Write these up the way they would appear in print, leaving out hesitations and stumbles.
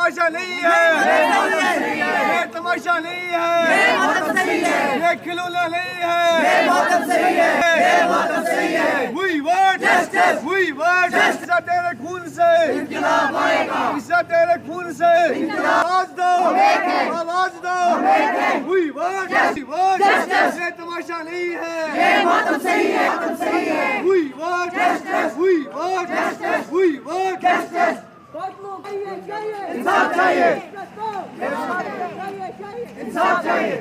तमाशा नहीं है, ये तमाशा नहीं है, ये खिलौना नहीं है। We want justice, we want justice। तेरे खून से इंकलाब आएगा, इससे तेरे खून से आवाज दो, आवाज दो। We want justice, ये तमाशा नहीं है, ये मातम सही है। We want justice, we want justice, we want justice। इंसाफ चाहिए, इंसाफ चाहिए।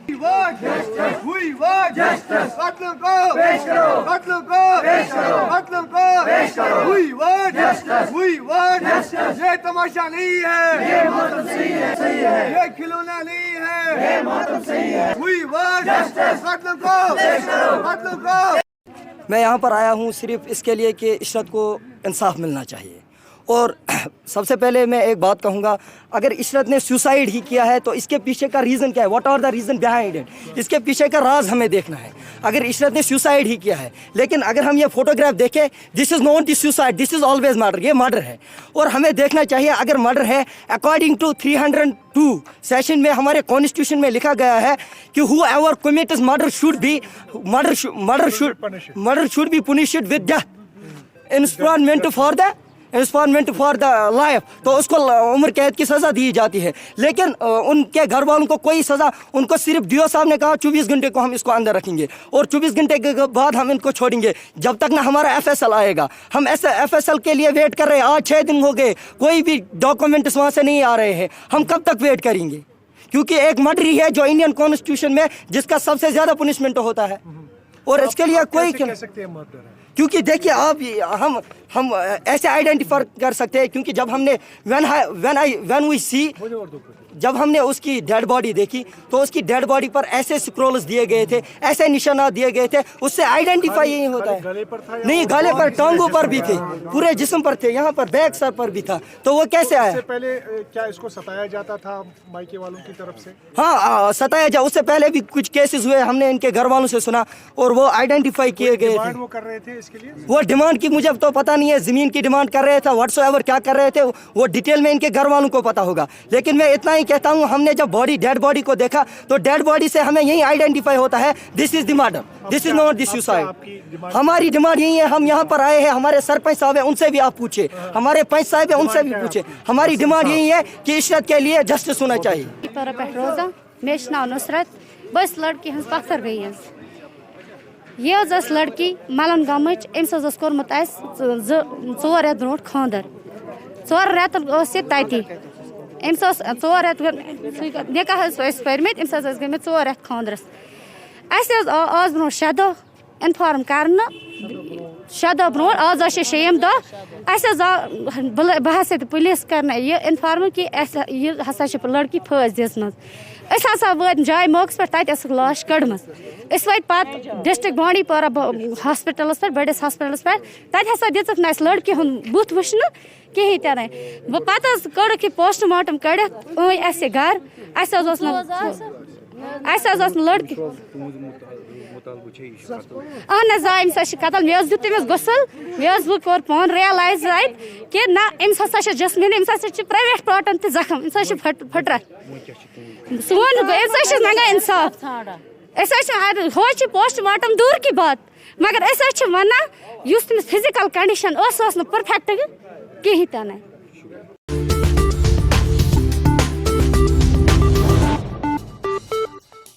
We want justice, we want justice। कातलों को पेश करो, कातलों को पेश करो, कातलों को पेश करो। We want justice, we want justice। ये तमाशा नहीं है, ये मातम सही है, ये खिलौना नहीं है, ये मातम सही है। We want justice, कातलों को पेश करो, कातलों को। मैं यहाँ पर आया हूँ सिर्फ इसके लिए कि इशरत को इंसाफ मिलना चाहिए। और सबसे पहले मैं एक बात कहूँगा, अगर इशरत ने सुसाइड ही किया है तो इसके पीछे का रीज़न क्या है, what are the reason behind it, इसके पीछे का राज हमें देखना है। अगर इशरत ने सुसाइड ही किया है, लेकिन अगर हम ये फोटोग्राफ देखें, this is not the suicide, this is always murder, ये मर्डर है। और हमें देखना चाहिए अगर मर्डर है, अकॉर्डिंग टू 302 सेशन में हमारे कॉन्स्टिट्यूशन में लिखा गया है कि whoever commits murder should be punished with death installment for the life, तो उसको उम्र कैद की सज़ा दी जाती है। लेकिन उनके घर वालों को कोई सज़ा, उनको सिर्फ डीओ साहब ने कहा 24 घंटे को हम इसको अंदर रखेंगे और 24 घंटे के बाद हम इनको छोड़ेंगे, जब तक ना हमारा FSL आएगा। हम ऐसे FSL के लिए वेट कर रहे हैं, आज 6 दिन हो गए, कोई भी डॉक्यूमेंट्स वहाँ से नहीं आ रहे हैं। हम कब तक वेट करेंगे, क्योंकि एक मर्डर ही है जो इंडियन कॉन्स्टिट्यूशन में जिसका सबसे ज़्यादा पनिशमेंट होता है। और इसके लिए कोई कह सकते हैं मर्डर है, क्योंकि देखिए आप हम ऐसे आइडेंटिफाई कर सकते हैं, क्योंकि जब हमने जब हमने उसकी डेड बॉडी देखी तो उसकी डेड बॉडी पर ऐसे स्क्रोल्स दिए गए थे, ऐसे निशानात दिए गए थे, उससे आइडेंटिफाई यही होता है। गले पर था नहीं, गले पर, टांगों पर भी थे, पूरे जिस्म पर थे, यहाँ पर बैक सर पर भी था, तो वो कैसे आया? उससे पहले क्या इसको सताया जाता था मायके वालों की तरफ से? हाँ, सताया जा, उससे पहले भी कुछ केसेस हुए, हमने इनके घर वालों से सुना और वो आइडेंटिफाई किए गए थे। वो कर रहे थे इसके लिए, वो डिमांड की मुझे तो पता नहीं है, ज़मीन की डिमांड कर रहे थे, व्हाट्सएवर क्या कर रहे थे वो डिटेल में इनके घर वालों को पता होगा। लेकिन मैं इतना ही कहता हूँ, हमने जब डेड बॉडी को देखा तो डेड बॉडी से हमें यही आइडेंटिफाई होता है, this is the murder, this is not the suicide. हमारी डिमांड यही है, हम यहाँ पर आए हैं, हमारे सरपंच साहब हैं उनसे भी आप पूछे, हमारे पंच साहब हैं उनसे भी पूछे, हमारी डिमांड यही है कि इशरत के लिए जस्टिस होना चाहिए। मे नाव नुसरत, बस लड़की हंस पत्थर गई ये लड़की मलन गमच, अम्स कोर्मुत 4 रेत ब्रोट खानदर, 4 रेत तती, अम्स 4 रेत निकाह पर्मित, अम्स गई 4 रेत खानदरस। आज ब्रो 6 दह इन्फॉर्म करना, 6 दह ब्रो, आज 6 दह बह हसा पुलिस करना ये इन्फॉर्म कि यह हसा लड़की फंस दिसम। हसा वत जाए मौके पे, तक लाश कड़म, वत पे डिस्ट्रिक्ट बांडी पोरा हॉस्पिटलस पे, बड़िस हॉस्पिटलस पे, तत हसा दिख ना लड़की हुंद बुत वुचन कहीं तन। पे कड़ पोस्टमार्टम कड़ित अस घर, लड़की अहन अम्स कतल। मे दित तमिस गुसल, मे कोर पान रियलाइज कि ना अम्स हसा जस्मिन, अम्स प्राइवेट पार्टन त जख्म, अम्स फटर सोन, मंगा इंसाफ। हो पोस्टमार्टम दूर की बात, मगर वन तमिस फिजिकल कंडीशन परफेक्ट कहीं तन।